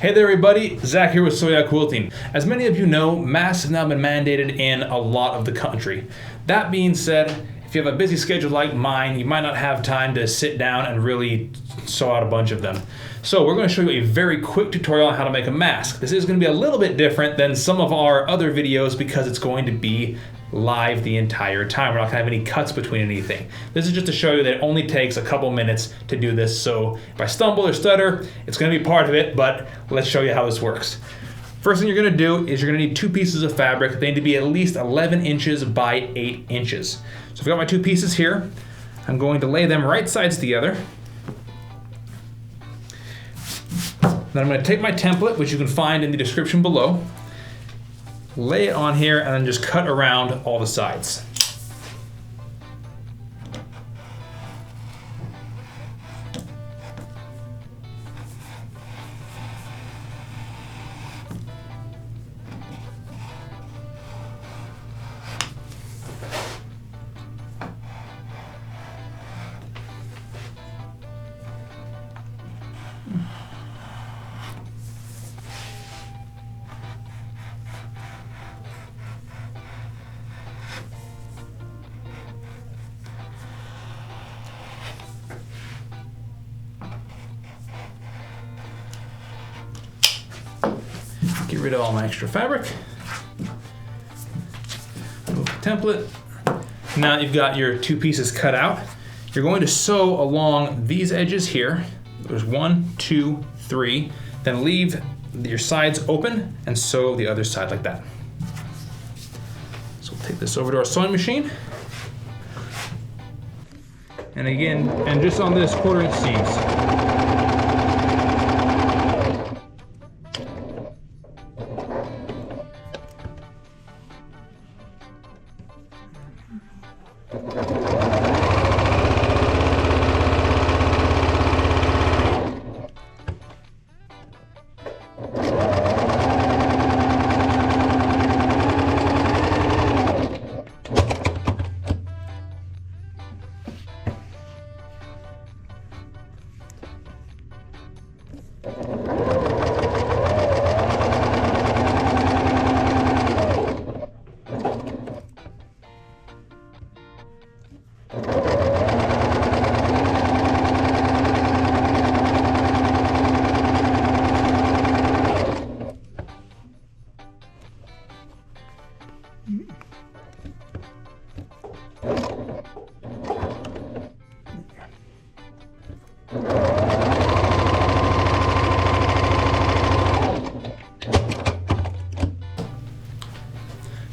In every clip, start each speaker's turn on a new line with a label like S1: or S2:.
S1: Hey there everybody, Zach here with Soya Quilting. As many of you know, masks have now been mandated in a lot of the country. That being said, if you have a busy schedule like mine, you might not have time to sit down and really sew out a bunch of them. So we're going to show you a very quick tutorial on how to make a mask. This is going to be a little bit different than some of our other videos because it's going to be live the entire time. We're not going to have any cuts between anything. This is just to show you that it only takes a couple minutes to do this. So if I stumble or stutter, it's going to be part of it, but let's show you how this works. First thing you're going to do is you're going to need 2 pieces of fabric. They need to be at least 11 inches by 8 inches. So I've got my 2 pieces here. I'm going to lay them right sides together. Then I'm going to take my template, which you can find in the description below, lay it on here, and then just cut around all the sides. Get rid of all my extra fabric. Move the template. Now you've got your 2 pieces cut out. You're going to sew along these edges here. There's 1, 2, 3. Then leave your sides open and sew the other side like that. So we'll take this over to our sewing machine. And again, and just on this 1/4 inch seams.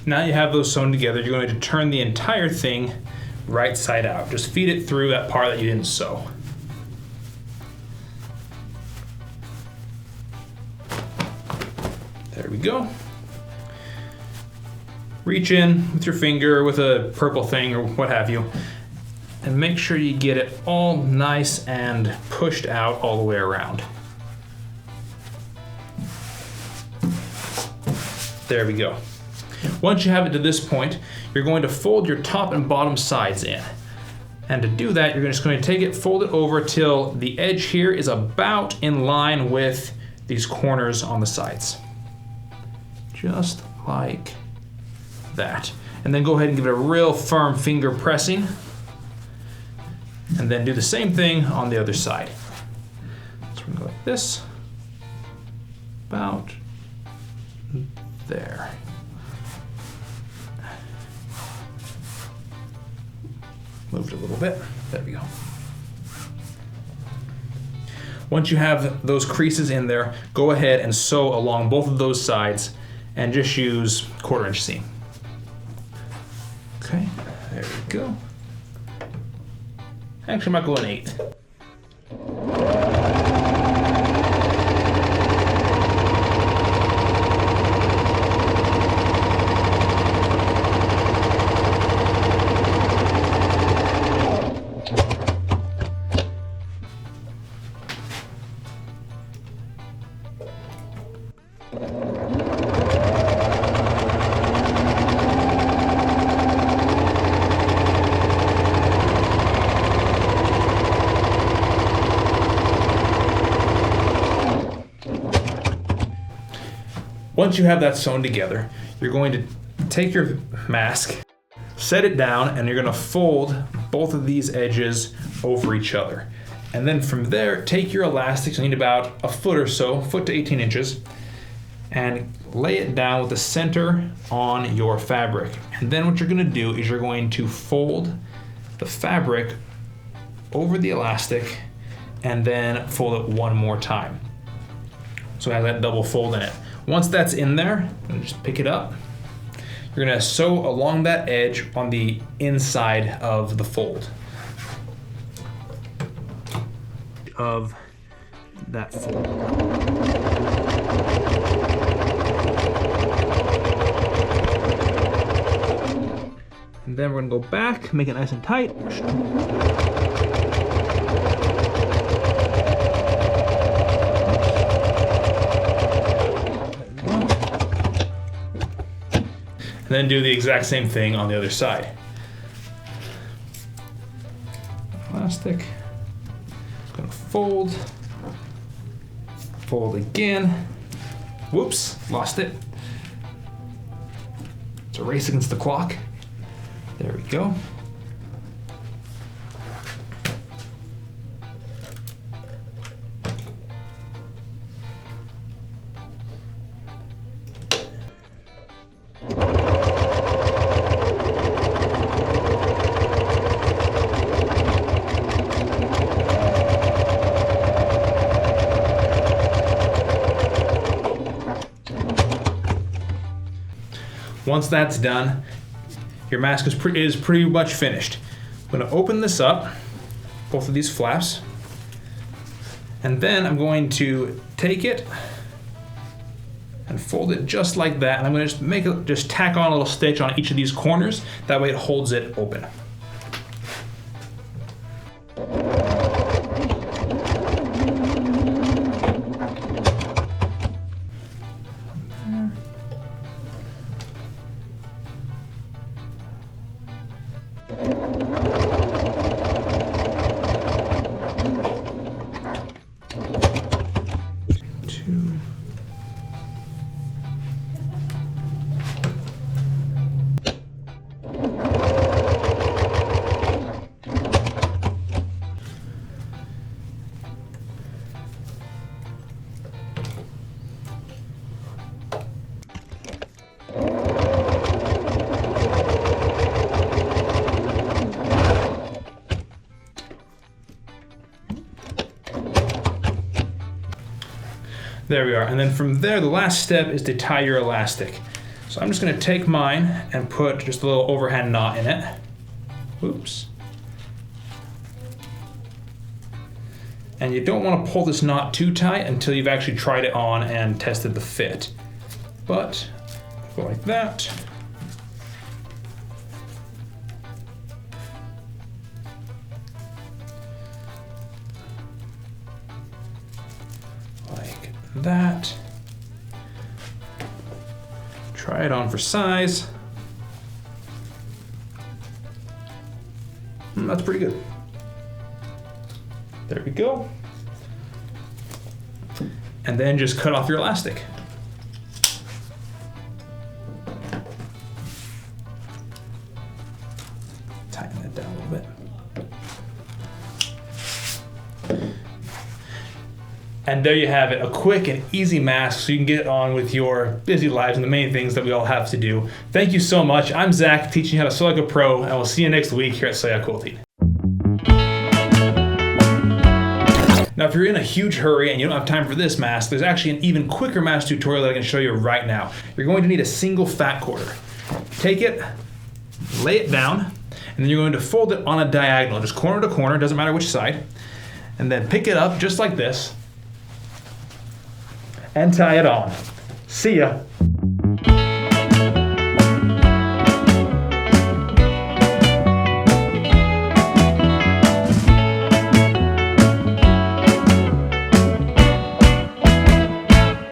S1: Now you have those sewn together, you're going to turn the entire thing right side out. Just feed it through that part that you didn't sew. There we go. Reach in with your finger, with a purple thing or what have you, and make sure you get it all nice and pushed out all the way around. There we go. Once you have it to this point, you're going to fold your top and bottom sides in. And to do that, you're just going to take it, fold it over till the edge here is about in line with these corners on the sides. Just like that. And then go ahead and give it a real firm finger pressing. And then do the same thing on the other side. So we're going to go like this. About there. Moved a little bit. There we go. Once you have those creases in there, go ahead and sew along both of those sides and just use 1/4 inch seam. Okay, there we go. Actually, I might go an 8. Once you have that sewn together, you're going to take your mask, set it down, and you're gonna fold both of these edges over each other. And then from there, take your elastics, you need about a foot or so, foot to 18 inches, and lay it down with the center on your fabric. And then what you're gonna do is you're going to fold the fabric over the elastic and then fold it one more time. So it has that double fold in it. Once that's in there, just pick it up. You're gonna sew along that edge on the inside of the fold. Of that fold. And then we're gonna go back, make it nice and tight. And then do the exact same thing on the other side. Elastic. Gonna fold. Fold again. Whoops, lost it. It's a race against the clock. There we go. Once that's done, your mask is pretty much finished. I'm gonna open this up, both of these flaps, and then I'm going to take it and fold it just like that. And I'm gonna just tack on a little stitch on each of these corners. That way it holds it open. There we are. And then from there, the last step is to tie your elastic. So I'm just gonna take mine and put just a little overhand knot in it. Oops. And you don't want to pull this knot too tight until you've actually tried it on and tested the fit. But go like that. Like that. Try it on for size. That's pretty good. There we go. And then just cut off your elastic. Tighten that down a little bit. And there you have it, a quick and easy mask so you can get on with your busy lives and the many things that we all have to do. Thank you so much. I'm Zach, teaching you how to sew like a pro, and we'll see you next week here at Sew Ya Quilting. Now, if you're in a huge hurry and you don't have time for this mask, there's actually an even quicker mask tutorial that I can show you right now. You're going to need a single fat quarter. Take it, lay it down, and then you're going to fold it on a diagonal, just corner to corner, doesn't matter which side, and then pick it up just like this and tie it on. See ya.